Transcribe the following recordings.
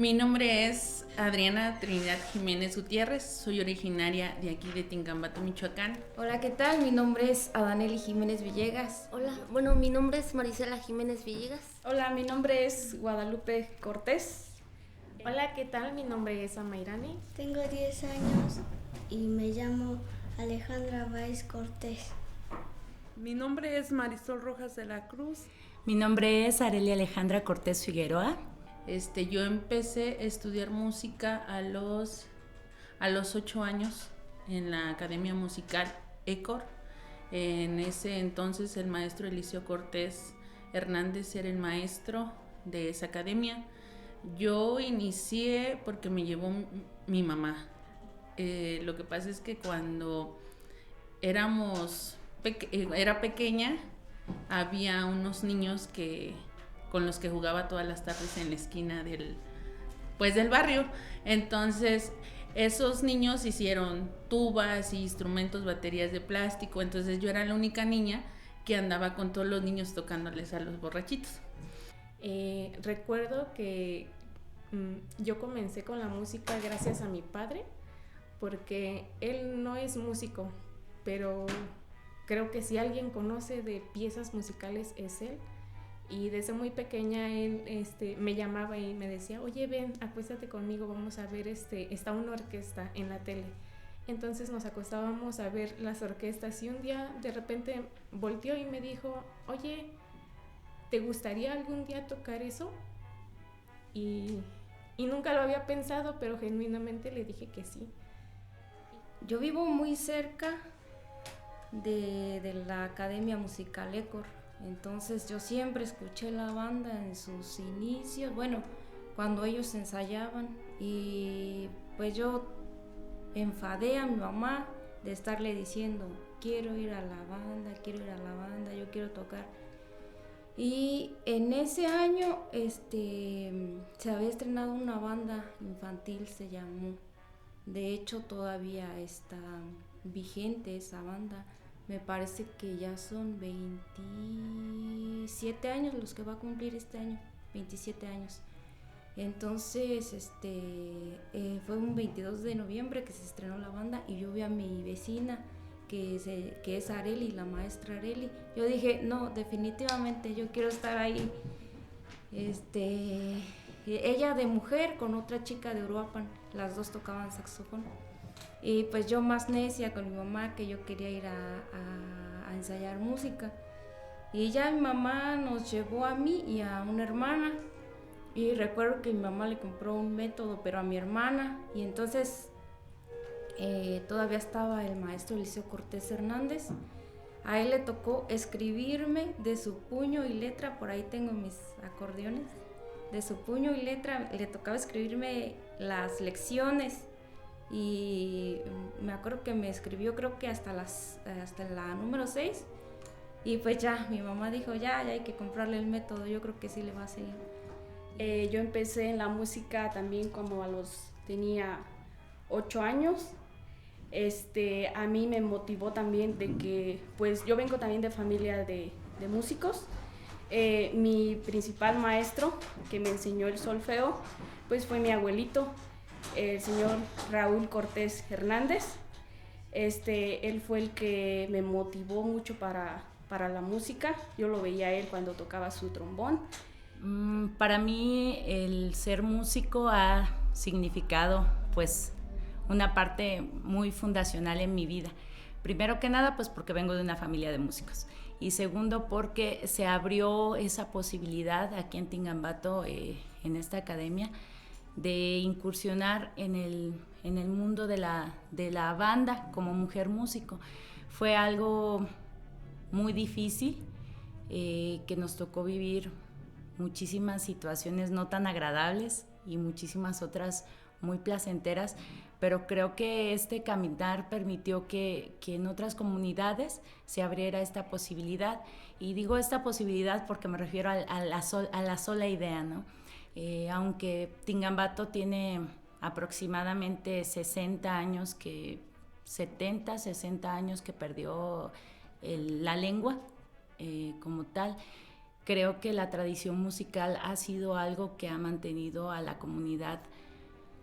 Mi nombre es Adriana Trinidad Jiménez Gutiérrez, soy originaria de aquí de Tingambato, Michoacán. Hola, ¿qué tal? Mi nombre es Adaneli Jiménez Villegas. Hola, bueno, mi nombre es Marisela Jiménez Villegas. Hola, mi nombre es Guadalupe Cortés. Hola, ¿qué tal? Mi nombre es Amairani. Tengo 10 años y me llamo Alejandra Báez Cortés. Mi nombre es Marisol Rojas de la Cruz. Mi nombre es Arelia Alejandra Cortés Figueroa. Yo empecé a estudiar música a los 8 años en la Academia Musical ECOR. En ese entonces el maestro Eliseo Cortés Hernández era el maestro de esa academia. Yo inicié porque me llevó mi mamá. Lo que pasa es que cuando era pequeña, había unos niños con los que jugaba todas las tardes en la esquina del barrio. Entonces esos niños hicieron tubas y instrumentos, baterías de plástico. Entonces yo era la única niña que andaba con todos los niños tocándoles a los borrachitos. Recuerdo que yo comencé con la música gracias a mi padre, porque él no es músico, pero creo que si alguien conoce de piezas musicales es él. Y desde muy pequeña él me llamaba y me decía, oye, ven, acuéstate conmigo, vamos a ver, está una orquesta en la tele. Entonces nos acostábamos a ver las orquestas y un día de repente volteó y me dijo, oye, ¿te gustaría algún día tocar eso? Y nunca lo había pensado, pero genuinamente le dije que sí. Yo vivo muy cerca de la Academia Musical ECOR. Entonces yo siempre escuché la banda en sus inicios, bueno, cuando ellos ensayaban, y pues yo enfadé a mi mamá de estarle diciendo, quiero ir a la banda, yo quiero tocar. Y en ese año se había estrenado una banda infantil, se llamó. De hecho todavía está vigente esa banda. Me parece que ya son 27 años los que va a cumplir este año, 27 años. Entonces, fue un 22 de noviembre que se estrenó la banda y yo vi a mi vecina, que es Areli, la maestra Areli. Yo dije, no, definitivamente yo quiero estar ahí. Ella de mujer con otra chica de Uruapan, las dos tocaban saxofón. Y pues yo más necia con mi mamá, que yo quería ir a ensayar música. Y ya mi mamá nos llevó a mí y a una hermana. Y recuerdo que mi mamá le compró un método, pero a mi hermana. Y entonces todavía estaba el maestro Eliseo Cortés Hernández. A él le tocó escribirme de su puño y letra, por ahí tengo mis acordeones. De su puño y letra le tocaba escribirme las lecciones. Y me acuerdo que me escribió, creo que hasta la número 6. Y pues ya, mi mamá dijo, ya hay que comprarle el método, yo creo que sí le va a seguir. Yo empecé en la música también como tenía 8 años. A mí me motivó también de que, pues yo vengo también de familia de músicos. Mi principal maestro que me enseñó el solfeo, pues fue mi abuelito, el señor Raúl Cortés Hernández. Él fue el que me motivó mucho para la música. Yo lo veía a él cuando tocaba su trombón. Para mí el ser músico ha significado pues una parte muy fundacional en mi vida. Primero que nada pues porque vengo de una familia de músicos y segundo porque se abrió esa posibilidad aquí en Tingambato, en esta academia, de incursionar en el mundo de la banda como mujer músico. Fue algo muy difícil, que nos tocó vivir muchísimas situaciones no tan agradables y muchísimas otras muy placenteras, pero creo que este caminar permitió que en otras comunidades se abriera esta posibilidad. Y digo esta posibilidad porque me refiero a la sola idea, ¿no? Aunque Tingambato tiene aproximadamente 60 años 60 años que perdió la lengua como tal, Creo que la tradición musical ha sido algo que ha mantenido a la comunidad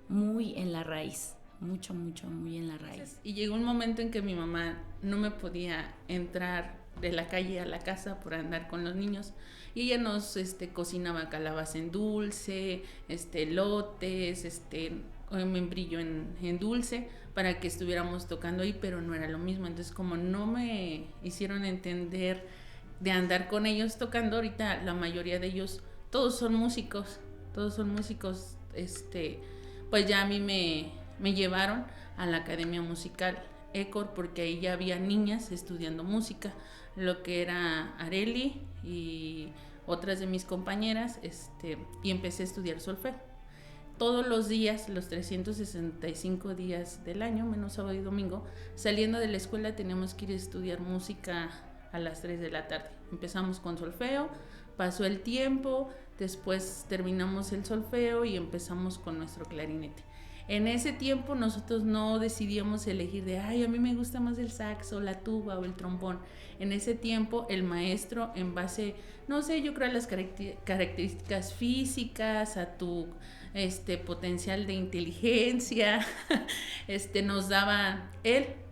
muy en la raíz, mucho, muy en la raíz. Y llegó un momento en que mi mamá no me podía entrar de la calle a la casa por andar con los niños, y ella nos cocinaba calabaza en dulce, elotes, membrillo en dulce, para que estuviéramos tocando ahí, pero no era lo mismo. Entonces, como no me hicieron entender de andar con ellos tocando, ahorita la mayoría de ellos, todos son músicos, pues ya a mí me llevaron a la Academia Musical ECOR, porque ahí ya había niñas estudiando música, lo que era Areli y otras de mis compañeras, y empecé a estudiar solfeo. Todos los días, los 365 días del año, menos sábado y domingo, saliendo de la escuela teníamos que ir a estudiar música a las 3 de la tarde. Empezamos con solfeo, pasó el tiempo, después terminamos el solfeo y empezamos con nuestro clarinete. En ese tiempo nosotros no decidíamos elegir de, a mí me gusta más el saxo, la tuba o el trombón. En ese tiempo el maestro, en base, no sé, yo creo a las características físicas, a tu potencial de inteligencia,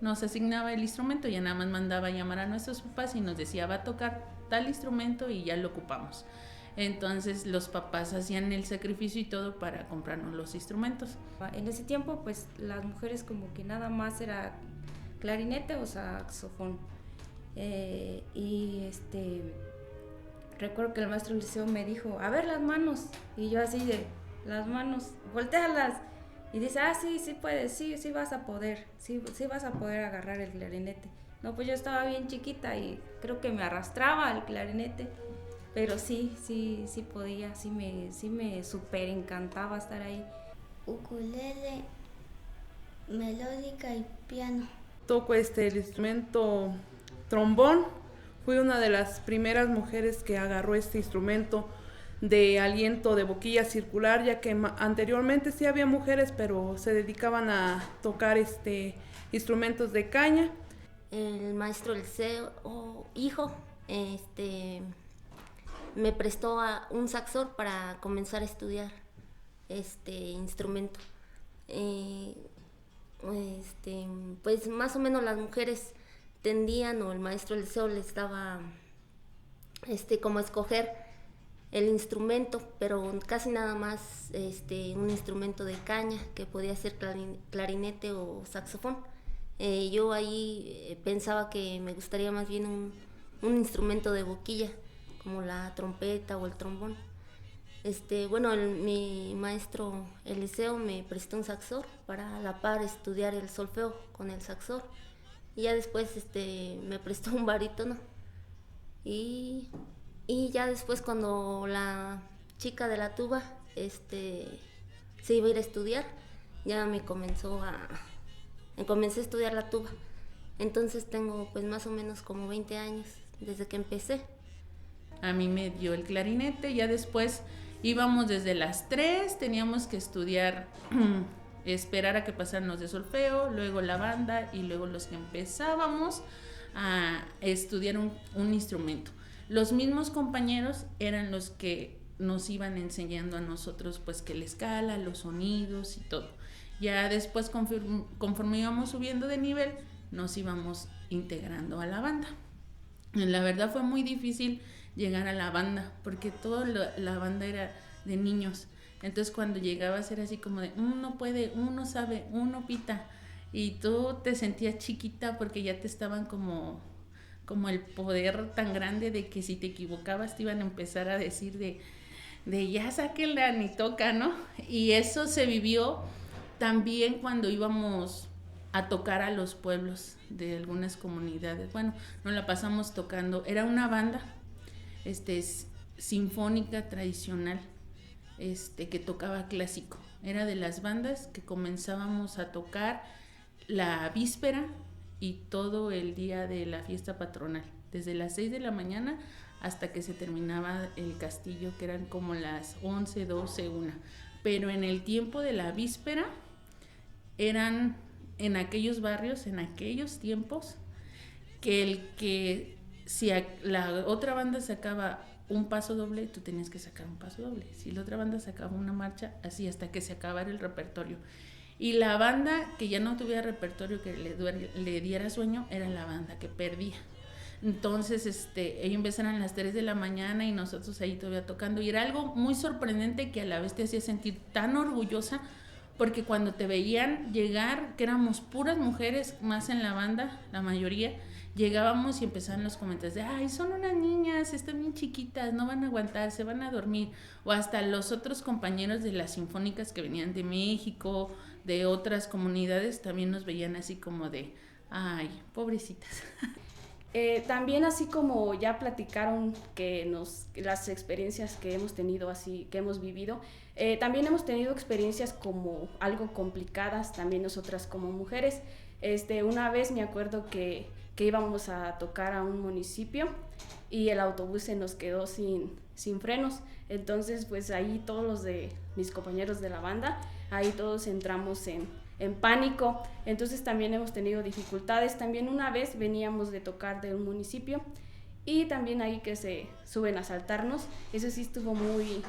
nos asignaba el instrumento, ya nada más mandaba a llamar a nuestros papás y nos decía, va a tocar tal instrumento, y ya lo ocupamos. Entonces los papás hacían el sacrificio y todo para comprarnos los instrumentos. En ese tiempo pues las mujeres como que nada más era clarinete o saxofón. Recuerdo que el maestro del liceo me dijo, a ver las manos, y yo así de, las manos, voltéalas, y dice, sí puedes, sí vas a poder, sí vas a poder agarrar el clarinete. No, pues yo estaba bien chiquita y creo que me arrastraba el clarinete, pero sí podía, sí me súper encantaba estar ahí. Ukulele, melódica y piano. Toco el instrumento trombón. Fui una de las primeras mujeres que agarró este instrumento de aliento de boquilla circular, ya que anteriormente sí había mujeres, pero se dedicaban a tocar instrumentos de caña. El maestro del liceo, hijo, me prestó un saxor para comenzar a estudiar este instrumento. Pues más o menos las mujeres tendían, o el maestro del liceo les daba como escoger el instrumento, pero casi nada más un instrumento de caña, que podía ser clarinete o saxofón. Yo ahí pensaba que me gustaría más bien un instrumento de boquilla, como la trompeta o el trombón. Mi maestro el liceo me prestó un saxor para a la par estudiar el solfeo con el saxor, y ya después me prestó un barítono, y ya después, cuando la chica de la tuba se iba a ir a estudiar, ya comencé a estudiar la tuba. Entonces tengo pues más o menos como 20 años desde que empecé. A mí me dio el clarinete, ya después íbamos desde las 3, teníamos que estudiar, esperar a que pasaran los de solfeo, luego la banda, y luego los que empezábamos a estudiar un instrumento. Los mismos compañeros eran los que nos iban enseñando a nosotros pues que la escala, los sonidos y todo. Ya después, conforme íbamos subiendo de nivel, nos íbamos integrando a la banda. La verdad fue muy difícil llegar a la banda, porque toda la banda era de niños. Entonces cuando llegabas era así como de, uno puede, uno sabe, uno pita, y tú te sentías chiquita porque ya te estaban como el poder tan grande de que si te equivocabas te iban a empezar a decir de ya sáquenla, ni toca, ¿no? Y eso se vivió también cuando íbamos a tocar a los pueblos de algunas comunidades. Bueno, nos la pasamos tocando, era una banda sinfónica tradicional, que tocaba clásico. Era de las bandas que comenzábamos a tocar la víspera y todo el día de la fiesta patronal, desde las 6 de la mañana hasta que se terminaba el castillo, que eran como las 11, 12, 1. Pero en el tiempo de la víspera eran en aquellos barrios, en aquellos tiempos, que si la otra banda sacaba un paso doble, tú tenías que sacar un paso doble. Si la otra banda sacaba una marcha, así hasta que se acabara el repertorio. Y la banda que ya no tuviera repertorio, que le diera sueño, era la banda que perdía. Entonces, ellos empezaron a las 3 de la mañana y nosotros ahí todavía tocando. Y era algo muy sorprendente que a la vez te hacía sentir tan orgullosa, porque cuando te veían llegar, que éramos puras mujeres, más en la banda, la mayoría, llegábamos y empezaban los comentarios de, ay, son unas niñas, están bien chiquitas, no van a aguantar, se van a dormir. O hasta los otros compañeros de las sinfónicas que venían de México, de otras comunidades, también nos veían así como de, ay, pobrecitas. También así como ya platicaron las experiencias que hemos tenido, así que hemos vivido, también hemos tenido experiencias como algo complicadas, también nosotras como mujeres. Una vez me acuerdo que íbamos a tocar a un municipio y el autobús se nos quedó sin frenos. Entonces, pues ahí todos los de mis compañeros de la banda, ahí todos entramos en pánico. Entonces también hemos tenido dificultades. También una vez veníamos de tocar de un municipio y también ahí que se suben a asaltarnos. Eso sí estuvo muy,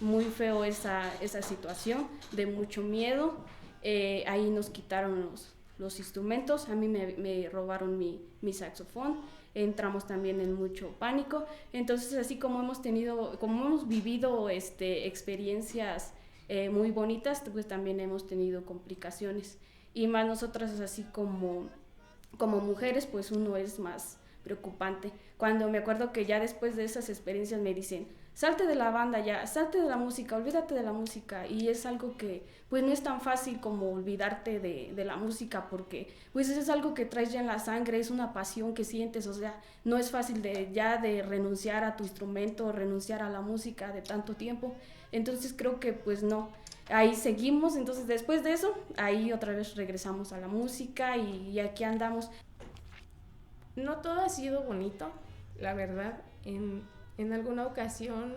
muy feo esa situación, de mucho miedo. Ahí nos quitaron los instrumentos, a mí me robaron mi saxofón, entramos también en mucho pánico. Entonces, así como hemos vivido experiencias muy bonitas, pues también hemos tenido complicaciones, y más nosotras así como mujeres, pues uno es más preocupante. Cuando me acuerdo que ya después de esas experiencias me dicen, salte de la banda ya, salte de la música, olvídate de la música, y es algo que pues no es tan fácil como olvidarte de la música, porque pues es algo que traes ya en la sangre, es una pasión que sientes, o sea, no es fácil de renunciar a tu instrumento, renunciar a la música de tanto tiempo. Entonces creo que pues no, ahí seguimos. Entonces después de eso, ahí otra vez regresamos a la música y aquí andamos. No todo ha sido bonito, la verdad. En alguna ocasión,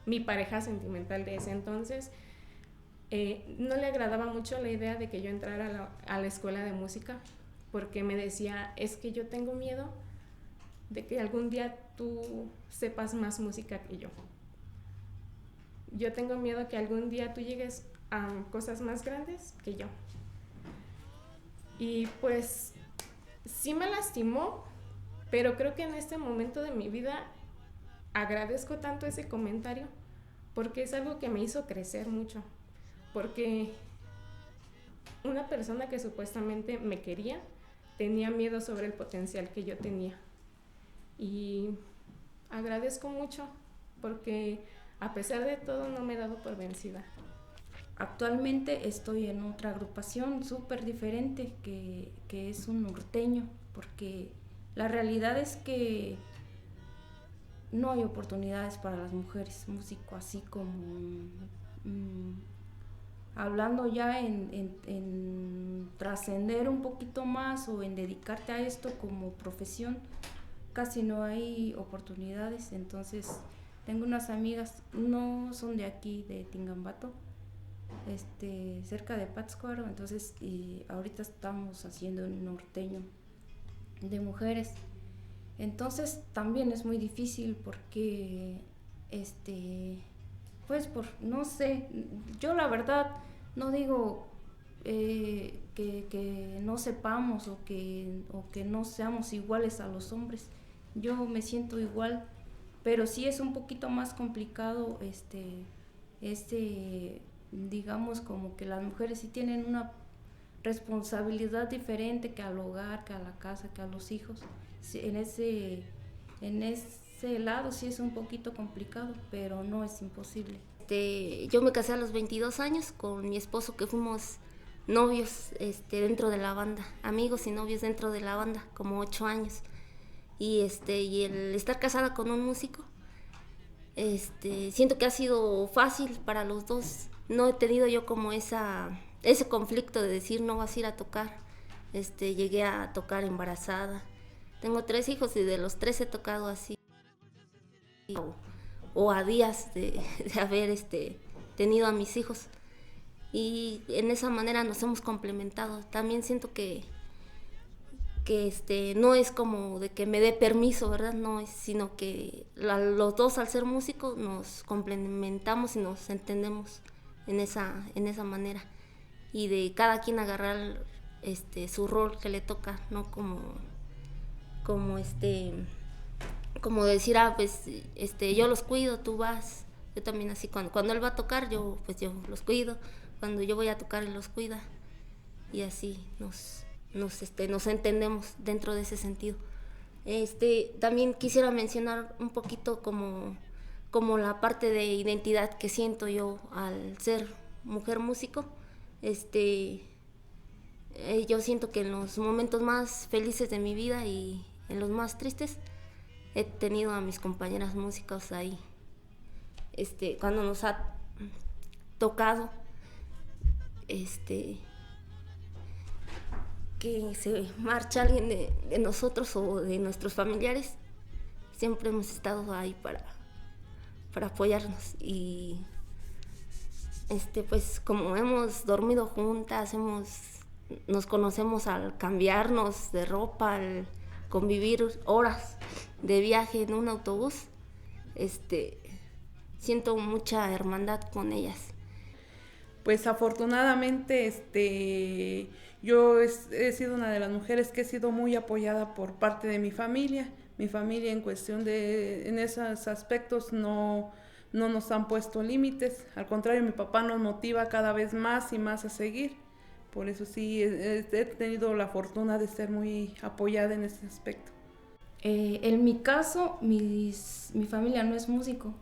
mi pareja sentimental de ese entonces no le agradaba mucho la idea de que yo entrara a la escuela de música, porque me decía, es que yo tengo miedo de que algún día tú sepas más música que yo. Yo tengo miedo que algún día tú llegues a cosas más grandes que yo. Y pues sí me lastimó, pero creo que en este momento de mi vida agradezco tanto ese comentario, porque es algo que me hizo crecer mucho. Porque una persona que supuestamente me quería tenía miedo sobre el potencial que yo tenía. Y agradezco mucho porque a pesar de todo no me he dado por vencida. Actualmente estoy en otra agrupación súper diferente que es un norteño, porque la realidad es que no hay oportunidades para las mujeres músicos, así como hablando ya en trascender un poquito más o en dedicarte a esto como profesión, casi no hay oportunidades. Entonces tengo unas amigas, no son de aquí, de Tingambato, cerca de Pátzcuaro. Entonces ahorita estamos haciendo un norteño de mujeres. Entonces también es muy difícil porque pues no sé, yo la verdad no digo que no sepamos o que no seamos iguales a los hombres. Yo me siento igual, pero sí es un poquito más complicado, digamos, como que las mujeres sí tienen una responsabilidad diferente que al hogar, que a la casa, que a los hijos. Sí, en ese lado sí es un poquito complicado, pero no es imposible. Yo me casé a los 22 años con mi esposo, que fuimos novios dentro de la banda, amigos y novios dentro de la banda, como 8 años. Y el estar casada con un músico, siento que ha sido fácil para los dos. No he tenido yo como ese conflicto de decir no vas a ir a tocar. Llegué a tocar embarazada. Tengo 3 hijos y de los 3 he tocado así o a días de haber tenido a mis hijos, y en esa manera nos hemos complementado. También siento que no es como de que me dé permiso, ¿verdad? No es, sino que los dos al ser músicos nos complementamos y nos entendemos en esa manera, y de cada quien agarrar su rol que le toca, no como decir, pues yo los cuido, tú vas. Yo también así, cuando él va a tocar, yo los cuido, cuando yo voy a tocar él los cuida, y así nos entendemos dentro de ese sentido. También quisiera mencionar un poquito como la parte de identidad que siento yo al ser mujer músico. Yo siento que en los momentos más felices de mi vida y en los más tristes he tenido a mis compañeras músicas ahí. Cuando nos ha tocado que se marcha alguien de nosotros o de nuestros familiares, siempre hemos estado ahí para apoyarnos. Y pues como hemos dormido juntas, nos conocemos al cambiarnos de ropa, al convivir horas de viaje en un autobús, siento mucha hermandad con ellas. Pues afortunadamente yo he sido una de las mujeres que he sido muy apoyada por parte de mi familia. Mi familia en cuestión en esos aspectos no nos han puesto límites. Al contrario, mi papá nos motiva cada vez más y más a seguir. Por eso sí, he tenido la fortuna de ser muy apoyada en ese aspecto. En mi caso, mi familia no es músico,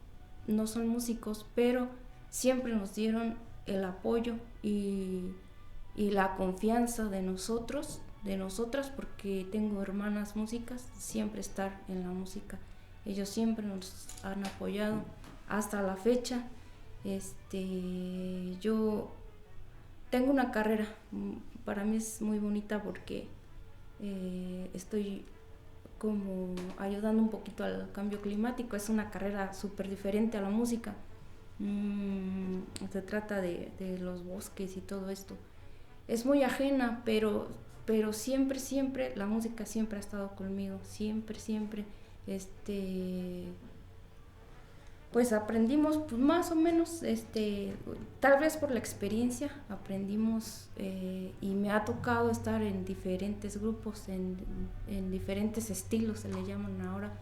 no son músicos, pero siempre nos dieron el apoyo y la confianza de nosotras, porque tengo hermanas músicas, siempre estar en la música. Ellos siempre nos han apoyado hasta la fecha. Yo tengo una carrera, para mí es muy bonita porque estoy como ayudando un poquito al cambio climático. Es una carrera súper diferente a la música. Se trata de los bosques y todo esto. Es muy ajena, pero siempre la música siempre ha estado conmigo, siempre. Pues aprendimos, pues más o menos, tal vez por la experiencia aprendimos, y me ha tocado estar en diferentes grupos, en diferentes estilos se le llaman ahora,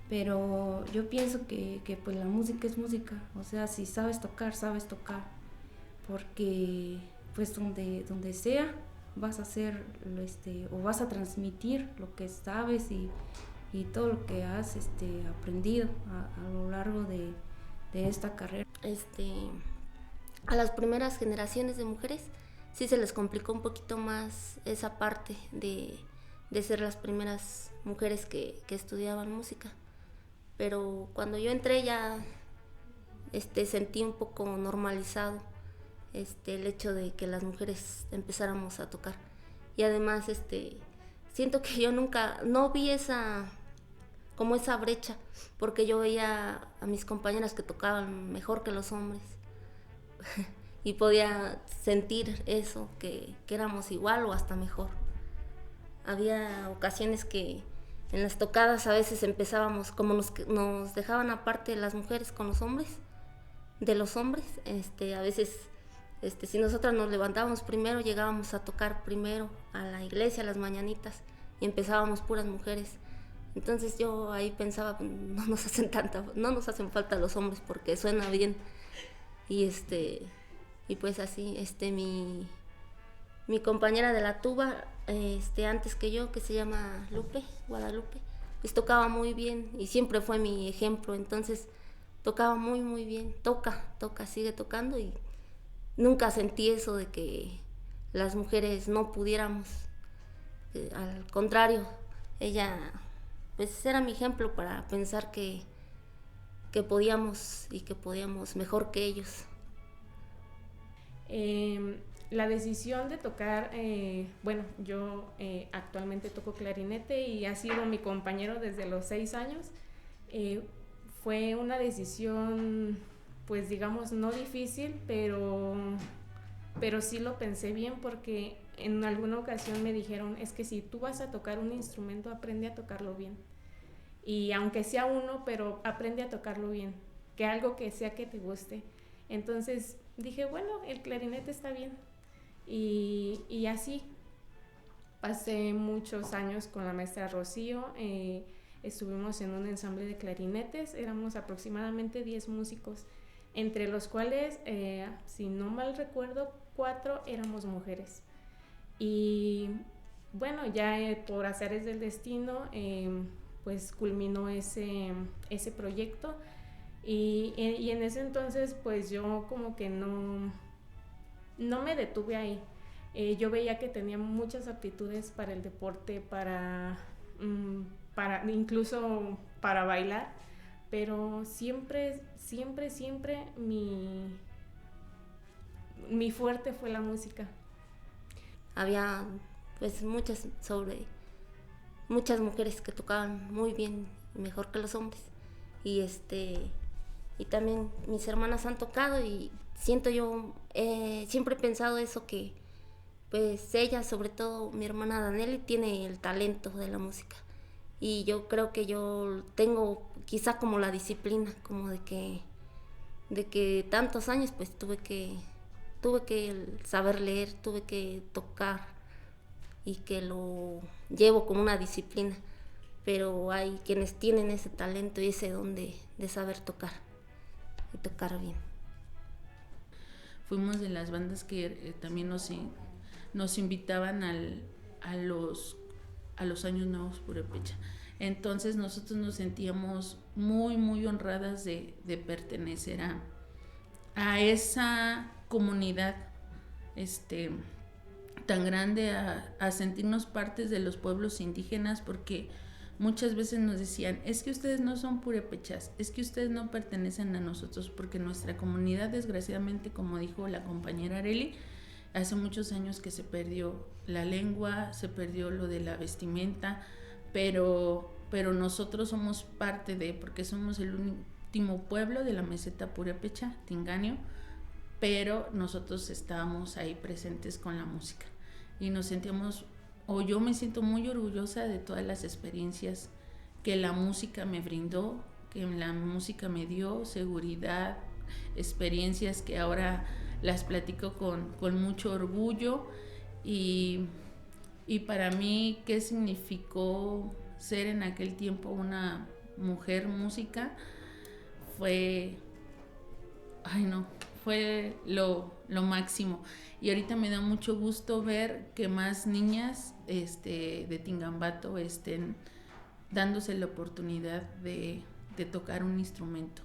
pero yo pienso que pues la música es música, o sea, si sabes tocar, porque pues donde sea vas a hacer o vas a transmitir lo que sabes y todo lo que has aprendido a lo largo de esta carrera. A las primeras generaciones de mujeres sí se les complicó un poquito más esa parte de ser las primeras mujeres que estudiaban música, pero cuando yo entré ya sentí un poco normalizado el hecho de que las mujeres empezáramos a tocar, y además siento que yo no vi esa brecha, porque yo veía a mis compañeras que tocaban mejor que los hombres y podía sentir eso, que éramos igual o hasta mejor. Había ocasiones que en las tocadas a veces empezábamos, como nos dejaban aparte las mujeres con los hombres, de los hombres, a veces si nosotras nos levantábamos primero, llegábamos a tocar primero a la iglesia, a las mañanitas, y empezábamos puras mujeres. Entonces yo ahí pensaba, no nos hacen falta los hombres porque suena bien. Y pues así, mi compañera de la tuba, antes que yo, que se llama Guadalupe, pues tocaba muy bien y siempre fue mi ejemplo. Entonces tocaba muy, muy bien, toca, sigue tocando, y nunca sentí eso de que las mujeres no pudiéramos. Al contrario, ella pues era mi ejemplo para pensar que podíamos y que podíamos mejor que ellos. La decisión de tocar, yo actualmente toco clarinete y ha sido mi compañero desde los 6 años. Fue una decisión, pues digamos, no difícil, pero sí lo pensé bien, porque en alguna ocasión me dijeron, es que si tú vas a tocar un instrumento, aprende a tocarlo bien. Y aunque sea uno, pero aprende a tocarlo bien, que algo que sea que te guste. Entonces dije, bueno, el clarinete está bien. Y así pasé muchos años con la maestra Rocío. Estuvimos en un ensamble de clarinetes, éramos aproximadamente 10 músicos, entre los cuales, si no mal recuerdo, 4 éramos mujeres. Y bueno, ya por azares del destino, pues culminó ese proyecto. Y en ese entonces, pues yo como que no me detuve ahí. Yo veía que tenía muchas aptitudes para el deporte, incluso para bailar, pero siempre mi fuerte fue la música. Había pues muchas mujeres que tocaban muy bien, mejor que los hombres, y también mis hermanas han tocado, y siento yo, siempre he pensado eso, que pues ella, sobre todo mi hermana Danelli, tiene el talento de la música, y yo creo que yo tengo quizá como la disciplina, como de que tantos años pues tuve que saber leer, tuve que tocar, y que lo llevo como una disciplina, pero hay quienes tienen ese talento y ese don de saber tocar y tocar bien. Fuimos de las bandas que también nos invitaban a los Años Nuevos Purépecha. Entonces nosotros nos sentíamos muy, muy honradas de pertenecer a esa comunidad tan grande, a sentirnos partes de los pueblos indígenas, porque muchas veces nos decían, es que ustedes no son purépechas, es que ustedes no pertenecen a nosotros, porque nuestra comunidad, desgraciadamente, como dijo la compañera Areli, hace muchos años que se perdió la lengua, se perdió lo de la vestimenta, pero nosotros somos parte porque somos el último pueblo de la meseta purépecha, Tinganio, pero nosotros estábamos ahí presentes con la música y nos sentíamos, o yo me siento muy orgullosa de todas las experiencias que la música me brindó, que la música me dio, seguridad, experiencias que ahora las platico con mucho orgullo, y para mí, ¿qué significó ser en aquel tiempo una mujer música? Fue lo máximo. Y ahorita me da mucho gusto ver que más niñas de Tingambato estén dándose la oportunidad de tocar un instrumento,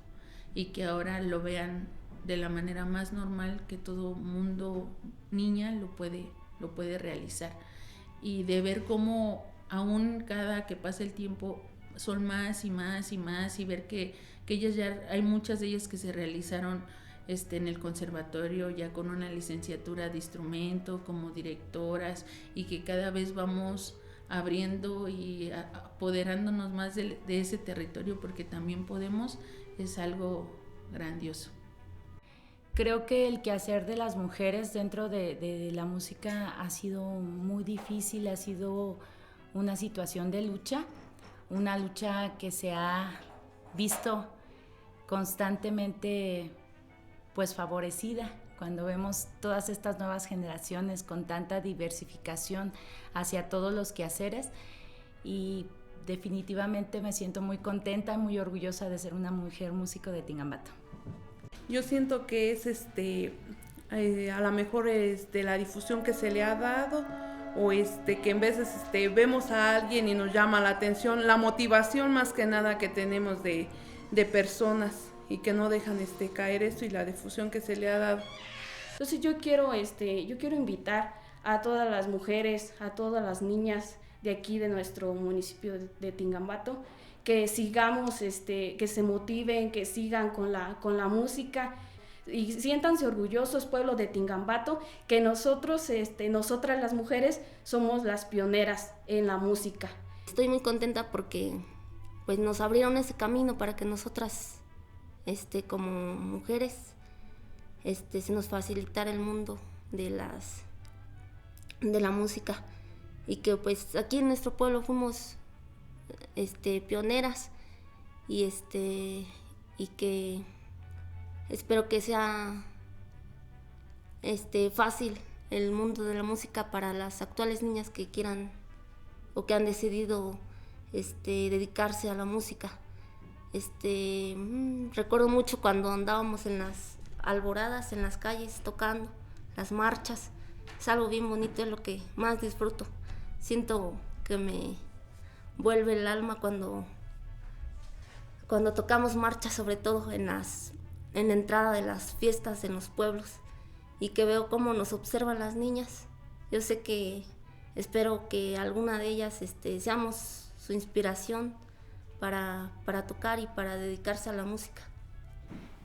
y que ahora lo vean de la manera más normal, que todo mundo, niña, lo puede realizar, y de ver cómo aún cada que pasa el tiempo son más y más y más, y ver que ellas ya, hay muchas de ellas que se realizaron en el conservatorio ya con una licenciatura de instrumento, como directoras, y que cada vez vamos abriendo y apoderándonos más de ese territorio, porque también podemos, es algo grandioso. Creo que el quehacer de las mujeres dentro de la música ha sido muy difícil, ha sido una situación de lucha, una lucha que se ha visto constantemente pues favorecida cuando vemos todas estas nuevas generaciones con tanta diversificación hacia todos los quehaceres, y definitivamente me siento muy contenta y muy orgullosa de ser una mujer músico de Tingambato. Yo siento que es a lo mejor la difusión que se le ha dado, o que en veces vemos a alguien y nos llama la atención, la motivación más que nada que tenemos de personas, y que no dejan caer esto, y la difusión que se le ha dado. Entonces yo quiero invitar a todas las mujeres, a todas las niñas de aquí de nuestro municipio de Tingambato, que sigamos, que se motiven, que sigan con la música, y siéntanse orgullosos, pueblo de Tingambato, que nosotras las mujeres somos las pioneras en la música. Estoy muy contenta porque pues nos abrieron ese camino para que nosotras como mujeres se nos facilitara el mundo de de la música, y que pues aquí en nuestro pueblo fuimos pioneras, y y que espero que sea fácil el mundo de la música para las actuales niñas que quieran o que han decidido dedicarse a la música. Recuerdo mucho cuando andábamos en las alboradas, en las calles, tocando las marchas. Es algo bien bonito, es lo que más disfruto. Siento que me vuelve el alma cuando tocamos marchas, sobre todo en la entrada de las fiestas en los pueblos, y que veo cómo nos observan las niñas. Yo sé que espero que alguna de ellas seamos su inspiración para tocar y para dedicarse a la música.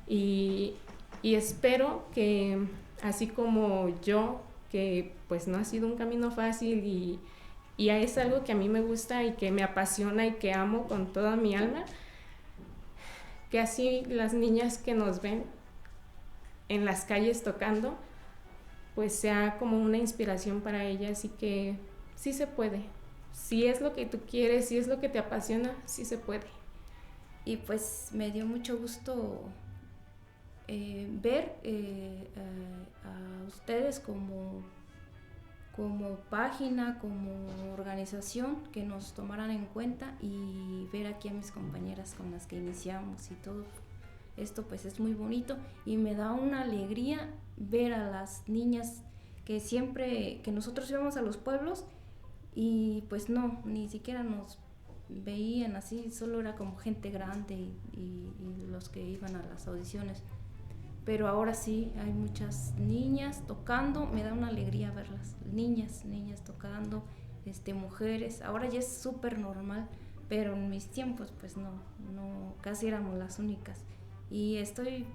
Y espero que, así como yo, que pues no ha sido un camino fácil y es algo que a mí me gusta y que me apasiona y que amo con toda mi alma, que así las niñas que nos ven en las calles tocando, pues sea como una inspiración para ellas, y que sí se puede. Si es lo que tú quieres, si es lo que te apasiona, sí se puede. Y pues me dio mucho gusto ver a ustedes como página, como organización, que nos tomaran en cuenta, y ver aquí a mis compañeras con las que iniciamos y todo esto, pues es muy bonito, y me da una alegría ver a las niñas que nosotros íbamos a los pueblos y pues no, ni siquiera nos veían así, solo era como gente grande y los que iban a las audiciones. Pero ahora sí, hay muchas niñas tocando, me da una alegría verlas, niñas tocando, mujeres. Ahora ya es súper normal, pero en mis tiempos pues no, casi éramos las únicas. Y estoy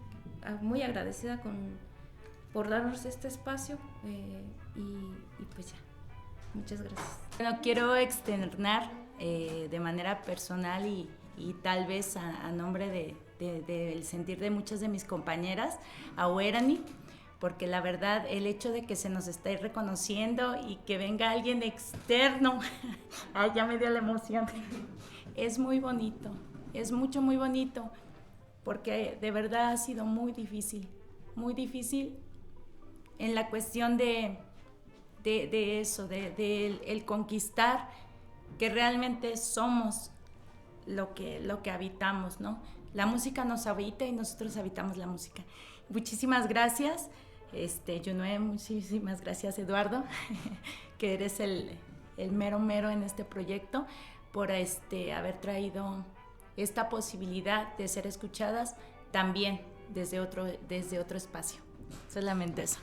muy agradecida por darnos este espacio, y pues ya, muchas gracias. Bueno, quiero externar de manera personal y tal vez a nombre del sentir de muchas de mis compañeras, a Huerani, porque la verdad el hecho de que se nos esté reconociendo y que venga alguien externo, ay, ya me dio la emoción, es muy bonito, es muy bonito, porque de verdad ha sido muy difícil en la cuestión de eso, de el conquistar que realmente somos lo que habitamos, ¿no? La música nos habita y nosotros habitamos la música. Muchísimas gracias, Yunue, muchísimas gracias, Eduardo, que eres el mero en este proyecto, por haber traído esta posibilidad de ser escuchadas también desde otro espacio. Solamente eso.